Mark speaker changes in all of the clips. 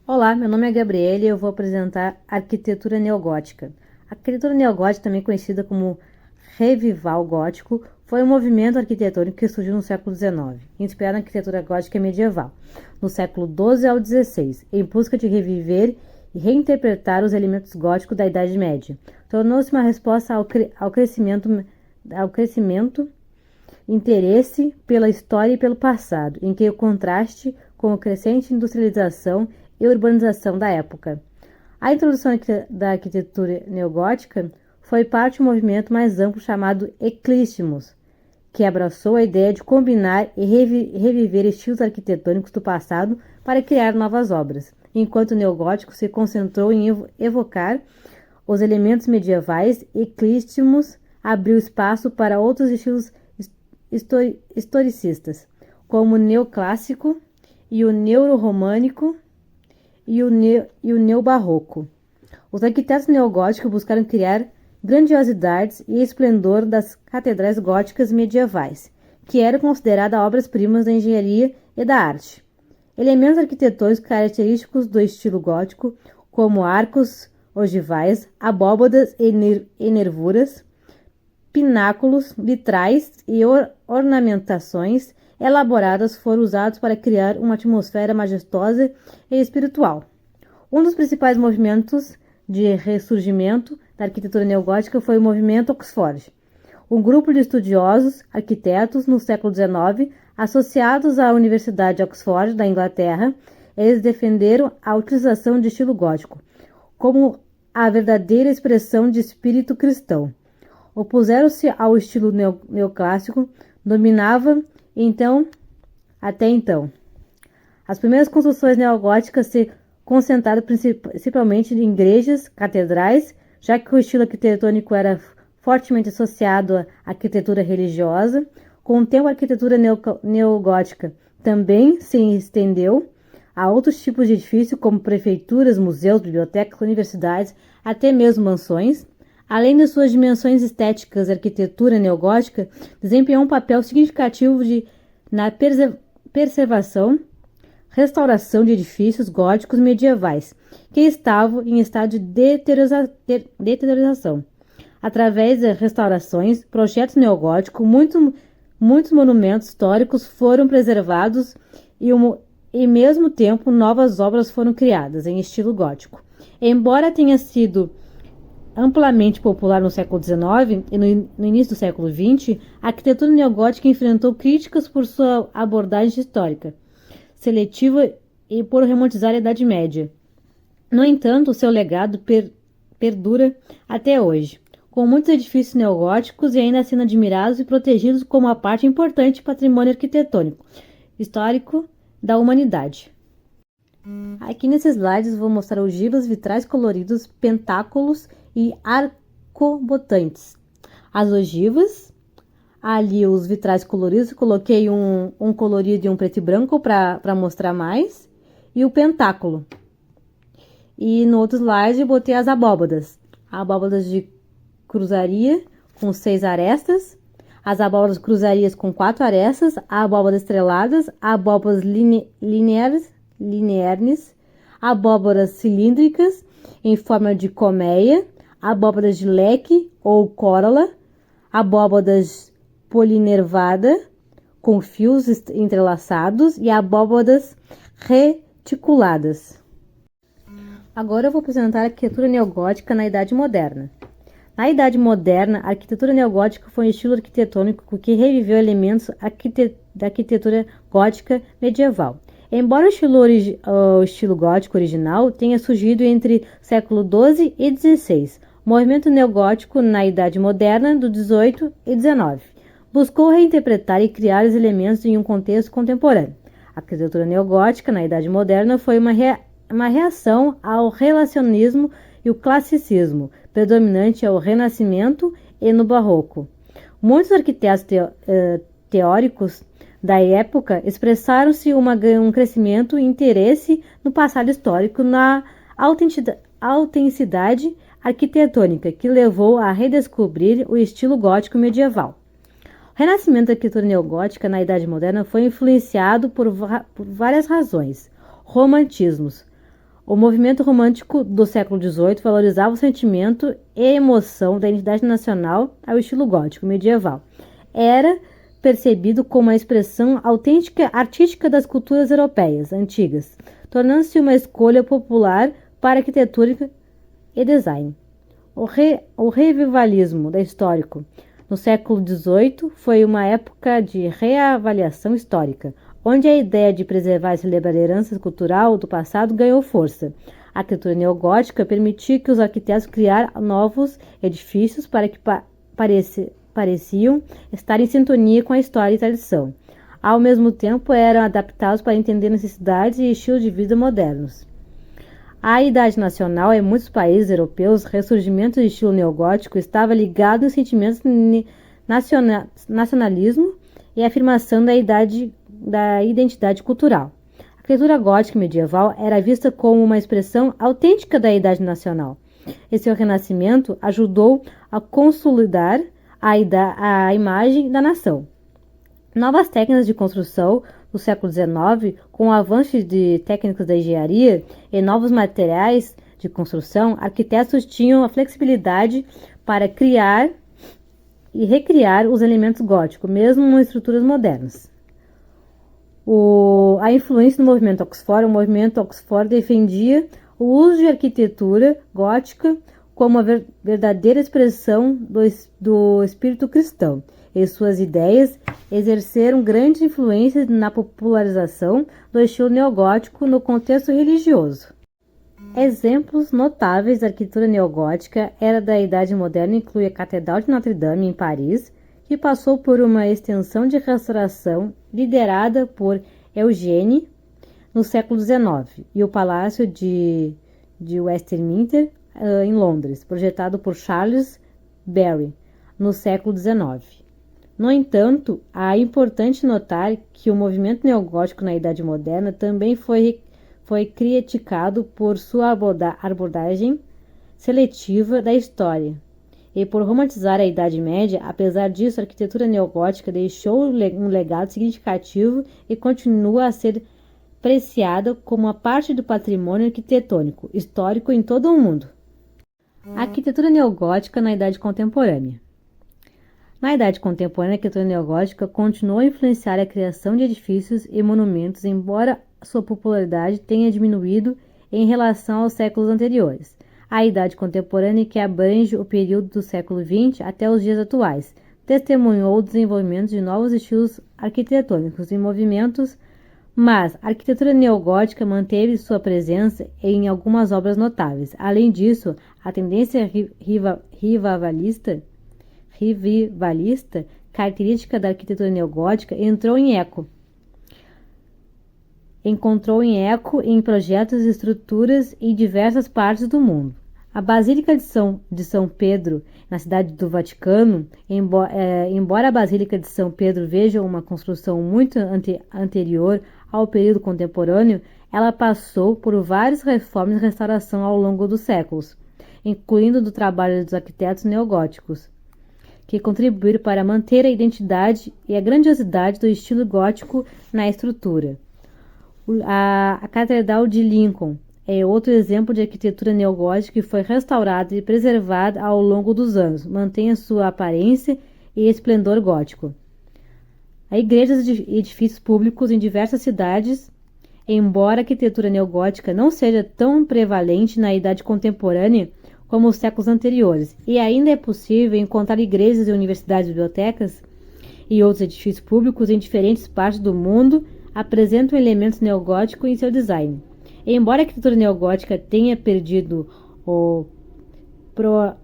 Speaker 1: Olá, meu nome é Gabriele e eu vou apresentar a arquitetura neogótica. A arquitetura neogótica, também conhecida como revival gótico, foi um movimento arquitetônico que surgiu no século XIX, inspirado na arquitetura gótica medieval, no século XII ao XVI, em busca de reviver e reinterpretar os elementos góticos da Idade Média. Tornou-se uma resposta ao crescimento interesse pela história e pelo passado, em que o contraste com a crescente industrialização e urbanização da época. A introdução da arquitetura neogótica foi parte de um movimento mais amplo chamado Eclecticismo, que abraçou a ideia de combinar e reviver estilos arquitetônicos do passado para criar novas obras, enquanto o neogótico se concentrou em evocar os elementos medievais. Eclecticismo abriu espaço para outros estilos historicistas, como o neoclássico e o neorromânico e o neobarroco. Os arquitetos neogóticos buscaram criar grandiosidades e esplendor das catedrais góticas medievais, que eram consideradas obras-primas da engenharia e da arte. Elementos arquitetônicos característicos do estilo gótico, como arcos ogivais, abóbadas e nervuras, pináculos, vitrais e ornamentações elaboradas foram usados para criar uma atmosfera majestosa e espiritual. Um dos principais movimentos de ressurgimento da arquitetura neogótica foi o movimento Oxford, um grupo de estudiosos arquitetos no século XIX associados à Universidade de Oxford, da Inglaterra. Eles defenderam a utilização de estilo gótico como a verdadeira expressão de espírito cristão. Opuseram-se ao estilo neoclássico, dominava até então. As primeiras construções neogóticas se concentraram principalmente em igrejas, catedrais, já que o estilo arquitetônico era fortemente associado à arquitetura religiosa. Com o tempo, a arquitetura neogótica também se estendeu a outros tipos de edifícios, como prefeituras, museus, bibliotecas, universidades, até mesmo mansões. Além de suas dimensões estéticas, a arquitetura neogótica desempenhou um papel significativo na preservação, restauração de edifícios góticos medievais, que estavam em estado de deterioração. Através de restaurações, projetos neogóticos, muitos monumentos históricos foram preservados e, ao mesmo tempo, novas obras foram criadas em estilo gótico. Embora tenha sido amplamente popular no século XIX e no início do século XX, a arquitetura neogótica enfrentou críticas por sua abordagem histórica, seletiva e por romantizar a Idade Média. No entanto, seu legado perdura até hoje, com muitos edifícios neogóticos e ainda sendo admirados e protegidos como uma parte importante do patrimônio arquitetônico histórico da humanidade. Aqui nesses slides vou mostrar ogivas, vitrais coloridos, pentáculos e arcobotantes. As ogivas, ali os vitrais coloridos, coloquei um colorido e um preto e branco para mostrar mais, e o pentáculo. E no outro slide botei as abóbadas de cruzaria com 6 arestas, as abóbadas cruzarias com 4 arestas, abóbadas estreladas, abóbadas lineares, abóbadas cilíndricas em forma de colmeia, abóbadas de leque ou corola, abóbadas polinervada com fios entrelaçados e abóbadas reticuladas. Agora eu vou apresentar a arquitetura neogótica na Idade Moderna. Na Idade Moderna, a arquitetura neogótica foi um estilo arquitetônico que reviveu elementos da arquitetura gótica medieval. Embora o estilo gótico original tenha surgido entre século XII e XVI, o movimento neogótico na Idade Moderna do XVIII e XIX buscou reinterpretar e criar os elementos em um contexto contemporâneo. A arquitetura neogótica na Idade Moderna foi uma reação ao relacionismo e o classicismo, predominante ao Renascimento e no Barroco. Muitos arquitetos teóricos da época expressaram-se um crescimento e interesse no passado histórico, na autenticidade arquitetônica, que levou a redescobrir o estilo gótico medieval. O renascimento da arquitetura neogótica na Idade Moderna foi influenciado por várias razões. romantismos. O movimento romântico do século XVIII valorizava o sentimento e emoção da identidade nacional ao estilo gótico medieval. Era percebido como a expressão autêntica artística das culturas europeias antigas, tornando-se uma escolha popular para arquitetura e design. O revivalismo da histórico no século XVIII foi uma época de reavaliação histórica, onde a ideia de preservar e celebrar a herança cultural do passado ganhou força. A arquitetura neogótica permitiu que os arquitetos criaram novos edifícios para que pareciam estar em sintonia com a história e tradição. Ao mesmo tempo, eram adaptados para entender necessidades e estilos de vida modernos. A Idade Nacional, em muitos países europeus, o ressurgimento do estilo neogótico estava ligado aos sentimentos de nacionalismo e afirmação da identidade cultural. A arquitetura gótica medieval era vista como uma expressão autêntica da Idade Nacional. E seu renascimento ajudou a consolidar a imagem da nação. Novas técnicas de construção do século XIX, com o avanço de técnicas da engenharia e novos materiais de construção, arquitetos tinham a flexibilidade para criar e recriar os elementos góticos, mesmo em estruturas modernas. A influência do movimento Oxford defendia o uso de arquitetura gótica como uma verdadeira expressão do espírito cristão, e suas ideias exerceram grande influência na popularização do estilo neogótico no contexto religioso. Exemplos notáveis da arquitetura neogótica era da Idade Moderna incluem a Catedral de Notre-Dame em Paris, que passou por uma extensão de restauração liderada por Eugène no século XIX, e o Palácio de Westminster em Londres, projetado por Charles Barry no século XIX. No entanto, é importante notar que o movimento neogótico na Idade Moderna também foi criticado por sua abordagem seletiva da história e por romantizar a Idade Média. Apesar disso, a arquitetura neogótica deixou um legado significativo e continua a ser apreciada como uma parte do patrimônio arquitetônico histórico em todo o mundo. A arquitetura neogótica na Idade Contemporânea. Na Idade Contemporânea, a arquitetura neogótica continuou a influenciar a criação de edifícios e monumentos, embora sua popularidade tenha diminuído em relação aos séculos anteriores. A Idade Contemporânea, que abrange o período do século XX até os dias atuais, testemunhou o desenvolvimento de novos estilos arquitetônicos e movimentos, mas a arquitetura neogótica manteve sua presença em algumas obras notáveis. Além disso, a tendência revivalista, característica da arquitetura neogótica, encontrou em projetos e estruturas em diversas partes do mundo. A Basílica de São Pedro, na cidade do Vaticano, embora a Basílica de São Pedro veja uma construção muito anterior ao período contemporâneo, ela passou por várias reformas e restauração ao longo dos séculos, incluindo do trabalho dos arquitetos neogóticos, que contribuíram para manter a identidade e a grandiosidade do estilo gótico na estrutura. A Catedral de Lincoln é outro exemplo de arquitetura neogótica que foi restaurada e preservada ao longo dos anos, mantém a sua aparência e esplendor gótico. Há igrejas e edifícios públicos em diversas cidades, embora a arquitetura neogótica não seja tão prevalente na idade contemporânea como os séculos anteriores, e ainda é possível encontrar igrejas e universidades, bibliotecas e outros edifícios públicos em diferentes partes do mundo apresentam elementos neogóticos em seu design. Embora a arquitetura neogótica tenha perdido a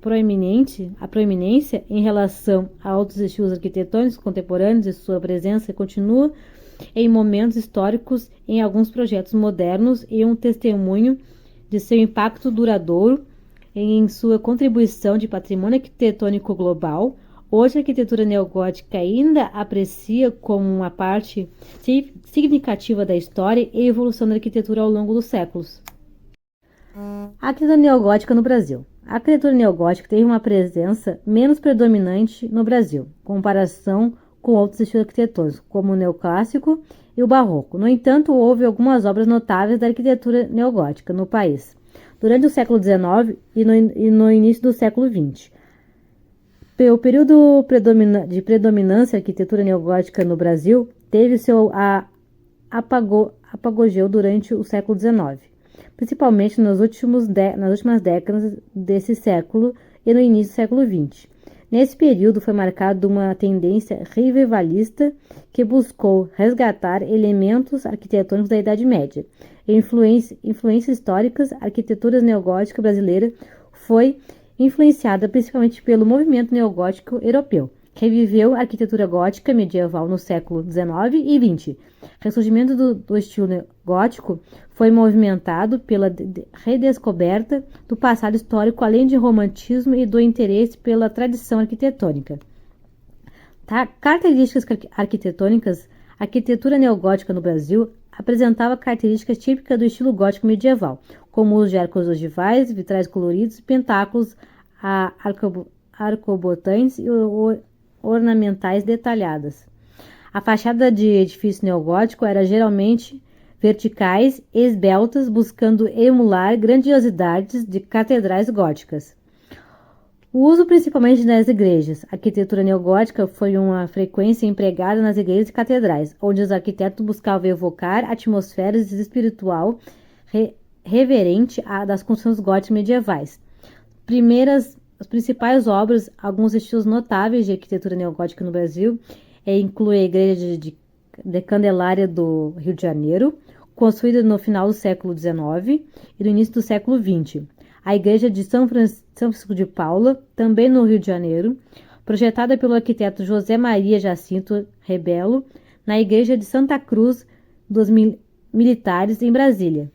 Speaker 1: proeminência em relação a outros estilos arquitetônicos contemporâneos, e sua presença continua em momentos históricos em alguns projetos modernos e um testemunho de seu impacto duradouro em sua contribuição de patrimônio arquitetônico global. Hoje, a arquitetura neogótica ainda aprecia como uma parte significativa da história e evolução da arquitetura ao longo dos séculos. A arquitetura neogótica no Brasil. A arquitetura neogótica teve uma presença menos predominante no Brasil, em comparação com outros estilos arquitetônicos, como o neoclássico e o Barroco. No entanto, houve algumas obras notáveis da arquitetura neogótica no país, durante o século XIX e no início do século XX. O período de predominância da arquitetura neogótica no Brasil teve seu apogeu durante o século XIX, principalmente nas últimas décadas desse século e no início do século XX. Nesse período foi marcado uma tendência revivalista que buscou resgatar elementos arquitetônicos da Idade Média. Influências históricas, a arquitetura neogótica brasileira foi influenciada principalmente pelo movimento neogótico europeu. Reviveu a arquitetura gótica medieval no século XIX e XX. O ressurgimento do estilo gótico foi movimentado pela redescoberta do passado histórico, além de romantismo e do interesse pela tradição arquitetônica. Características arquitetônicas. A arquitetura neogótica no Brasil apresentava características típicas do estilo gótico medieval, como o uso de arcos ogivais, vitrais coloridos, pentáculos arcobotantes e ornamentais detalhadas. A fachada de edifício neogótico era geralmente verticais e esbeltas, buscando emular grandiosidades de catedrais góticas. O uso principalmente nas igrejas. A arquitetura neogótica foi uma frequência empregada nas igrejas e catedrais, onde os arquitetos buscavam evocar atmosferas espiritual reverente das construções góticas medievais. As principais obras, alguns estilos notáveis de arquitetura neogótica no Brasil, incluem a Igreja de Candelária do Rio de Janeiro, construída no final do século XIX e no início do século XX. A Igreja de São Francisco de Paula, também no Rio de Janeiro, projetada pelo arquiteto José Maria Jacinto Rebelo, na Igreja de Santa Cruz dos Militares, em Brasília.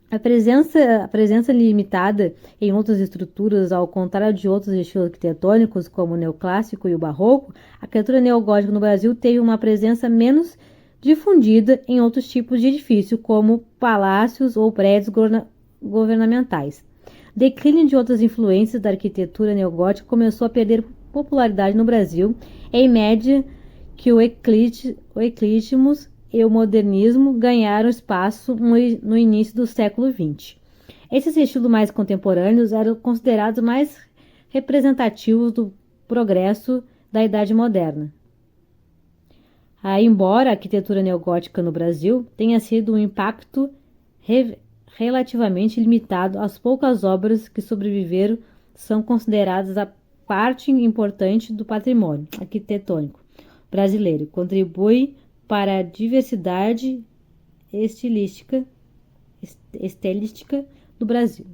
Speaker 1: A presença limitada em outras estruturas, ao contrário de outros estilos arquitetônicos, como o neoclássico e o barroco, a arquitetura neogótica no Brasil teve uma presença menos difundida em outros tipos de edifício, como palácios ou prédios governamentais. O declínio de outras influências da arquitetura neogótica começou a perder popularidade no Brasil, em média que o ecletismo e o modernismo ganharam espaço no início do século XX. Esses estilos mais contemporâneos eram considerados mais representativos do progresso da Idade Moderna. Embora a arquitetura neogótica no Brasil tenha sido um impacto relativamente limitado, as poucas obras que sobreviveram são consideradas a parte importante do patrimônio arquitetônico brasileiro. Contribui para a diversidade estilística do Brasil.